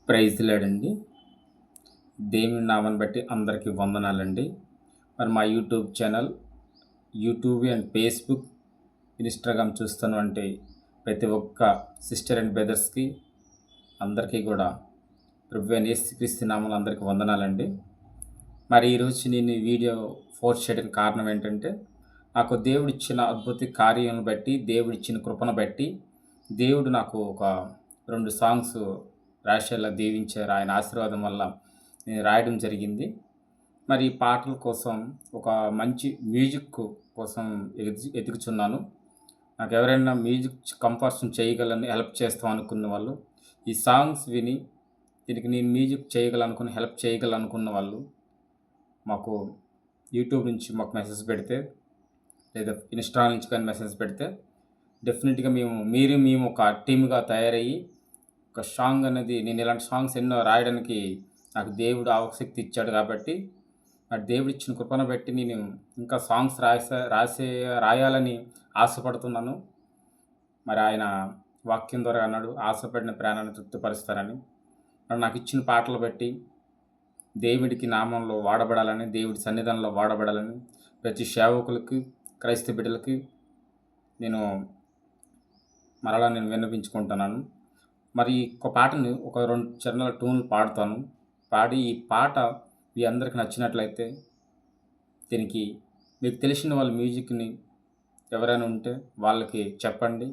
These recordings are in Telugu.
ప్రైజ్ లాడండి. దేవుని నామాన్ని బట్టి అందరికీ వందనాలండి. మరి మా YouTube channel, YouTube and Facebook, Instagram చూస్తున్నటువంటి ప్రతి ఒక్క సిస్టర్ అండ్ బ్రదర్స్‌కి అందరికీ కూడా ప్రభువైన యేసుక్రీస్తు నామములో అందరికీ వందనాలండి. మరి ఈరోజు నేను ఈ వీడియో పోస్ట్ చేయడానికి కారణం ఏంటంటే, నాకు దేవుడిచ్చిన అద్భుత కార్యాలను బట్టి, దేవుడిచ్చిన కృపను బట్టి, దేవుడు నాకు ఒక 2 సాంగ్స్ రాసేలా దీవించారు. ఆయన ఆశీర్వాదం వల్ల నేను రాయడం జరిగింది. మరి ఈ పాటల కోసం ఒక మంచి మ్యూజిక్ కోసం ఎతుకుచున్నాను. నాకెవరైనా మ్యూజిక్ కంపోజిషన్ చేయగలని హెల్ప్ చేస్తాం అనుకున్న వాళ్ళు, ఈ సాంగ్స్ విని దీనికి నేను మ్యూజిక్ చేయగలనుకుని హెల్ప్ చేయగలనుకున్న వాళ్ళు మాకు యూట్యూబ్ నుంచి మాకు మెసేజ్ పెడితే, లేదా ఇన్‌స్టా నుంచి కానీ మెసేజ్ పెడితే డెఫినిట్‌గా మేము ఒక టీమ్‌గా తయారయ్యి ఒక సాంగ్ అనేది, నేను ఇలాంటి సాంగ్స్ ఎన్నో రాయడానికి నాకు దేవుడు ఆవశక్తి ఇచ్చాడు కాబట్టి, మరి దేవుడిచ్చిన కృపను బట్టి నేను ఇంకా సాంగ్స్ రాయాలని ఆశపడుతున్నాను. మరి ఆయన వాక్యం ద్వారా అన్నాడు, ఆశపడిన ప్రాణాన్ని తృప్తిపరుస్తారని. మరి నాకు ఇచ్చిన పాటలు బట్టి దేవుడికి నామంలో వాడబడాలని, దేవుడి సన్నిధానంలో వాడబడాలని ప్రతి సేవకులకి, క్రైస్తవ బిడ్డలకి నేను విన్నవించుకుంటున్నాను. మరి ఒక పాటని ఒక 2 చరణాల ట్యూన్లు పాడుతాను. పాడి ఈ పాట మీ అందరికి నచ్చినట్లయితే దీనికి మీకు తెలిసిన వాళ్ళ మ్యూజిక్‌ని ఎవరైనా ఉంటే వాళ్ళకి చెప్పండి.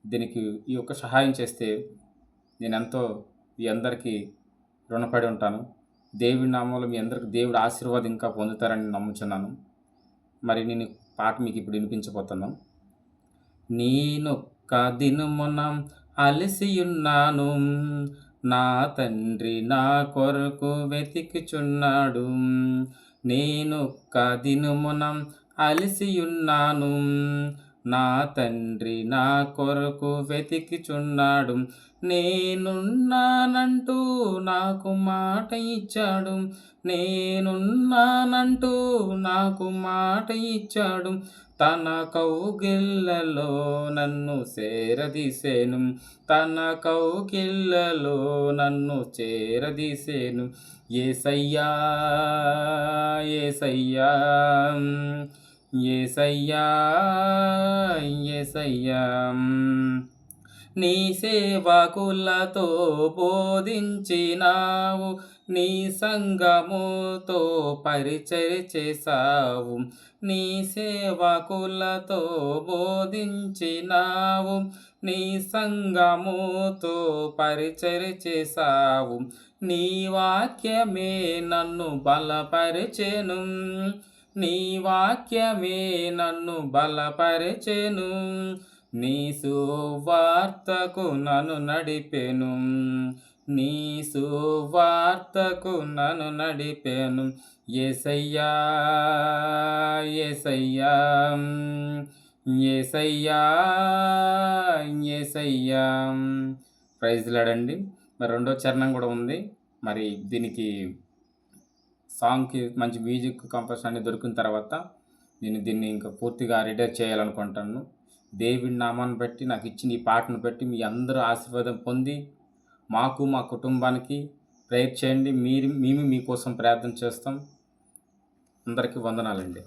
దీనికి ఈ యొక్క సహాయం చేస్తే నేనెంతో మీ అందరికీ రుణపడి ఉంటాను. దేవుడి నామంలో మీ అందరికి దేవుడి ఆశీర్వాదం ఇంకా పొందుతారని నమ్ముచున్నాను. మరి నేను ఈ పాట మీకు ఇప్పుడు వినిపించబోతున్నాను. నేనొక్క దినమున అలసియున్నాను, నా తండ్రి నా కొరకు వెతికిచున్నాడు. నేనొక్క దినమున అలసియున్నాను, నా తండ్రి నా కొరకు వెతికిచున్నాడు. నేనున్నానంటూ నాకు మాట ఇచ్చాడు, నేనున్నానంటూ నాకు మాట ఇచ్చాడు. తన కౌగిళ్ళలో నన్ను చేరదీసెను, తన కౌగిళ్ళలో నన్ను చేరదీసెను. యేసయ్యా యేసయ్యా యేసయ్యా యేసయ్యా, నీ సేవకులతో బోధించినావు, నీ సంఘముతో పరిచర్య చేసావు. నీ సేవకులతో బోధించినావు, నీ సంఘముతో పరిచర్య చేసావు. నీ వాక్యమే నన్ను బలపరిచెను, నీ వాక్యమే నన్ను బలపరిచెను. నీ సువార్తకు నన్ను నడిపెను, నీ సువార్తకు నన్ను నడిపెను. యేసయ్యా యేసయ్యా యేసయ్యా యేసయ్యా. Praise lord. మరి 2వ చరణం కూడా ఉంది. మరి దీనికి సాంగ్‌కి మంచి మ్యూజిక్ కంపోజిషన్ అన్నీ దొరికిన తర్వాత నేను దీన్ని ఇంకా పూర్తిగా రిటైర్ చేయాలనుకుంటాను. దేవుడి నామాన్ని బట్టి, నాకు ఇచ్చిన ఈ పాటను బట్టి మీ అందరూ ఆశీర్వాదం పొంది మాకు, మా కుటుంబానికి ప్రేయర్ చేయండి. మేము మీకోసం ప్రార్థన చేస్తాం. అందరికీ వందనాలండి.